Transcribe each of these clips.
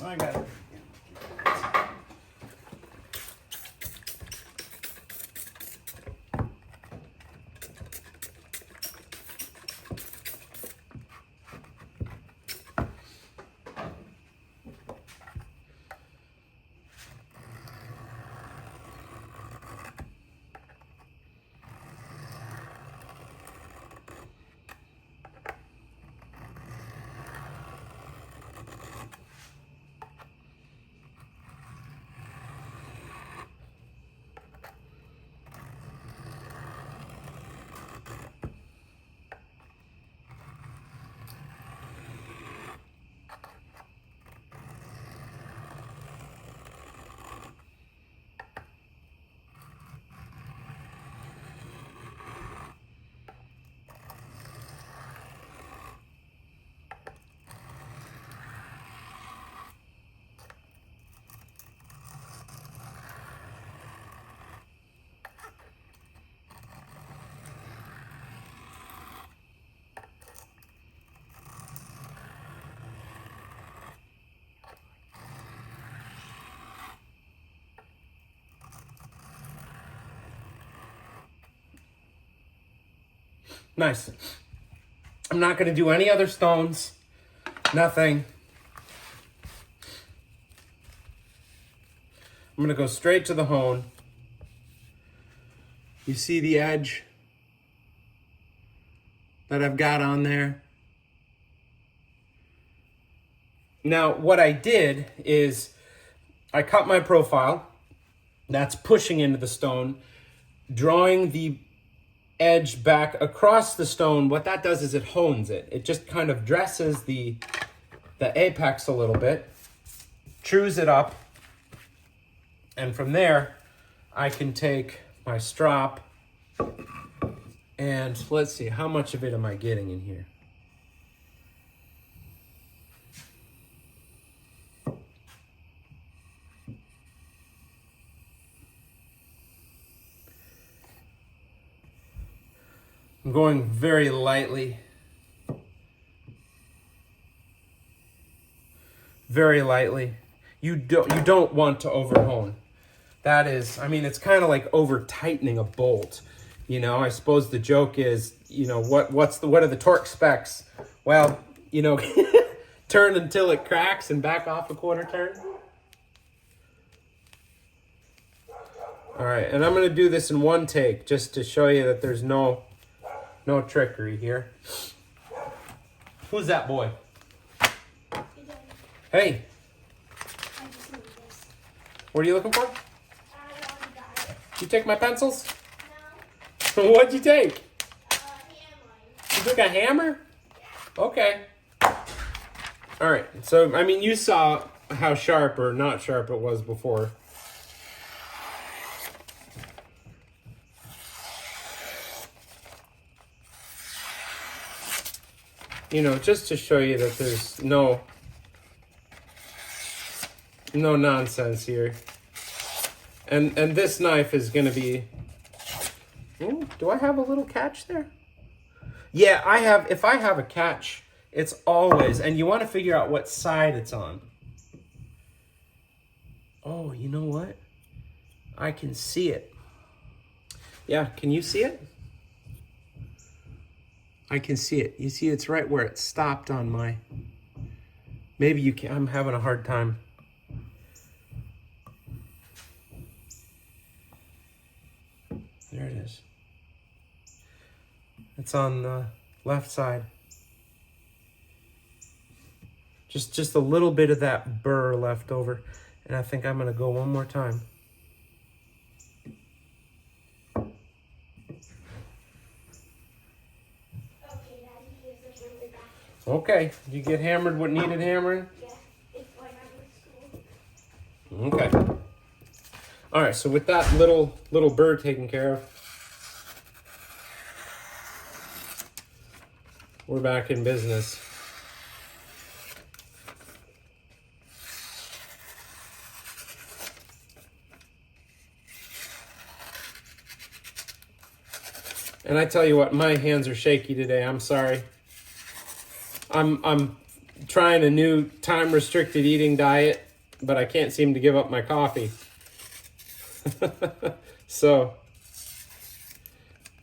I got it. Nice. I'm not going to do any other stones. Nothing. I'm going to go straight to the hone. You see the edge that I've got on there? Now, what I did is I cut my profile. That's pushing into the stone, drawing the edge back across the stone. What that does is it hones it. It just kind of dresses the apex a little bit, trues it up, and from there I can take my strop and let's see, how much of it am I getting in here? I'm going very lightly. Very lightly. You don't want to overhone. That is, I mean, it's kind of like over tightening a bolt. You know, I suppose the joke is, you know, what are the torque specs? Well, you know, turn until it cracks and back off a quarter turn. All right, and I'm going to do this in one take just to show you that there's no trickery here. Who's that boy? Hey. What are you looking for? Did you take my pencils? No. What'd you take? You took a hammer? Okay. All right. So, I mean, you saw how sharp or not sharp it was before. You know, just to show you that there's no nonsense here. And this knife is going to be... Ooh, do I have a little catch there? Yeah, I have. If I have a catch, it's always... And you want to figure out what side it's on. Oh, you know what? I can see it. Yeah, can you see it? I can see it. You see, it's right where it stopped on my... Maybe you can. I'm having a hard time. There it is. It's on the left side. Just a little bit of that burr left over. And I think I'm going to go one more time. Okay, did you get hammered what needed hammering? Yeah, it's like I was Okay. All right, so with that little burr taken care of, we're back in business. And I tell you what, my hands are shaky today. I'm sorry. I'm trying a new time-restricted eating diet, but I can't seem to give up my coffee. So,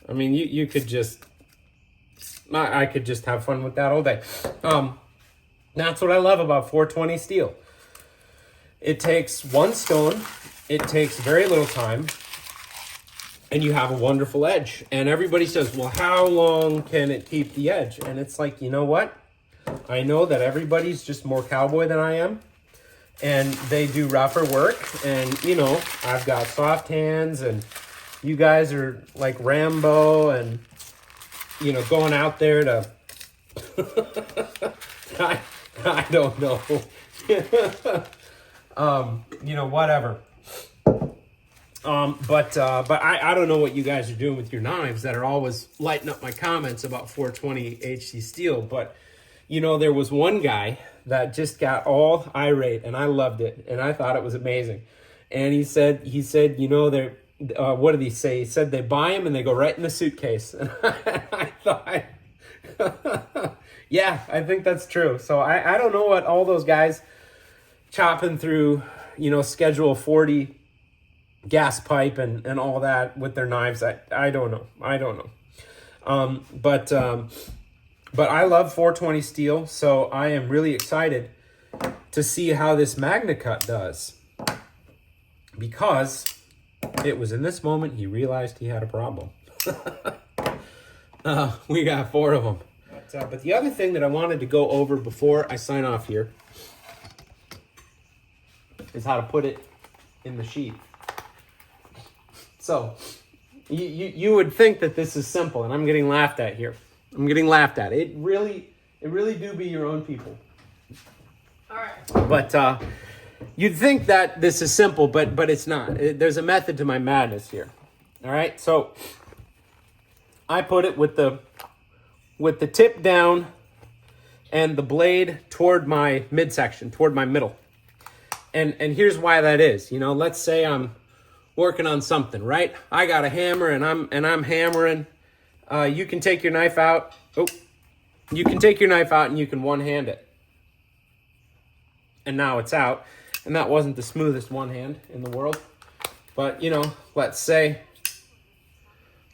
I mean, you could just, I could just have fun with that all day. That's what I love about 420 steel. It takes one stone, it takes very little time, and you have a wonderful edge. And everybody says, well, how long can it keep the edge? And it's like, you know what? I know that everybody's just more cowboy than I am, and they do rougher work. And, you know, I've got soft hands, and you guys are like Rambo and, you know, going out there to, I don't know. You know, whatever. But I don't know what you guys are doing with your knives that are always lighting up my comments about 420 HC steel. But, you know, there was one guy that just got all irate, and I loved it, and I thought it was amazing. And he said, you know, they're, what did he say? He said they buy them and they go right in the suitcase. And I thought, yeah, I think that's true. So I don't know what all those guys chopping through, you know, Schedule 40 gas pipe and all that with their knives. I don't know. But I love 420 steel, so I am really excited to see how this Magna Cut does, because it was in this moment he realized he had a problem. We got 4 of them. But the other thing that I wanted to go over before I sign off here is how to put it in the sheath. So you would think that this is simple, and I'm getting laughed at here. I'm getting laughed at. It really do be your own people. All right. But you'd think that this is simple, but it's not. There's a method to my madness here. All right, so I put it with the tip down and the blade toward my midsection, toward my middle. And here's why that is. You know, let's say I'm working on something, right? I got a hammer and I'm hammering. You can take your knife out. You can take your knife out and you can one-hand it. And now it's out. And that wasn't the smoothest one hand in the world. But, you know, let's say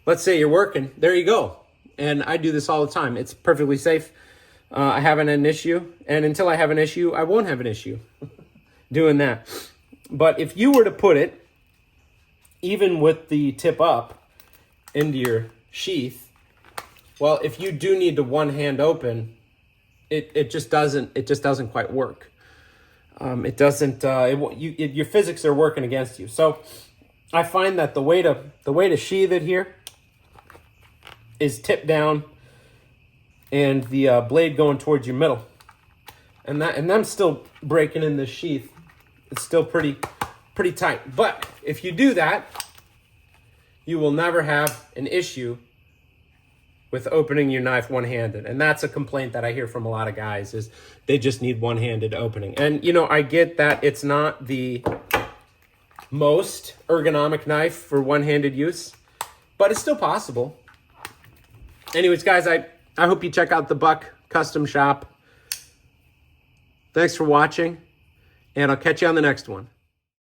you're working. There you go. And I do this all the time. It's perfectly safe. I haven't had an issue. And until I have an issue, I won't have an issue doing that. But if you were to put it, even with the tip up, into your sheath, well, if you do need to one hand open, it just doesn't quite work. It doesn't. Your physics are working against you. So I find that the way to sheath it here is tip down and the blade going towards your middle, and I'm still breaking in this sheath. It's still pretty tight. But if you do that, you will never have an issue with opening your knife one-handed. And that's a complaint that I hear from a lot of guys, is they just need one-handed opening. And, you know, I get that it's not the most ergonomic knife for one-handed use, but it's still possible. Anyways, guys, I hope you check out the Buck Custom Shop. Thanks for watching, and I'll catch you on the next one.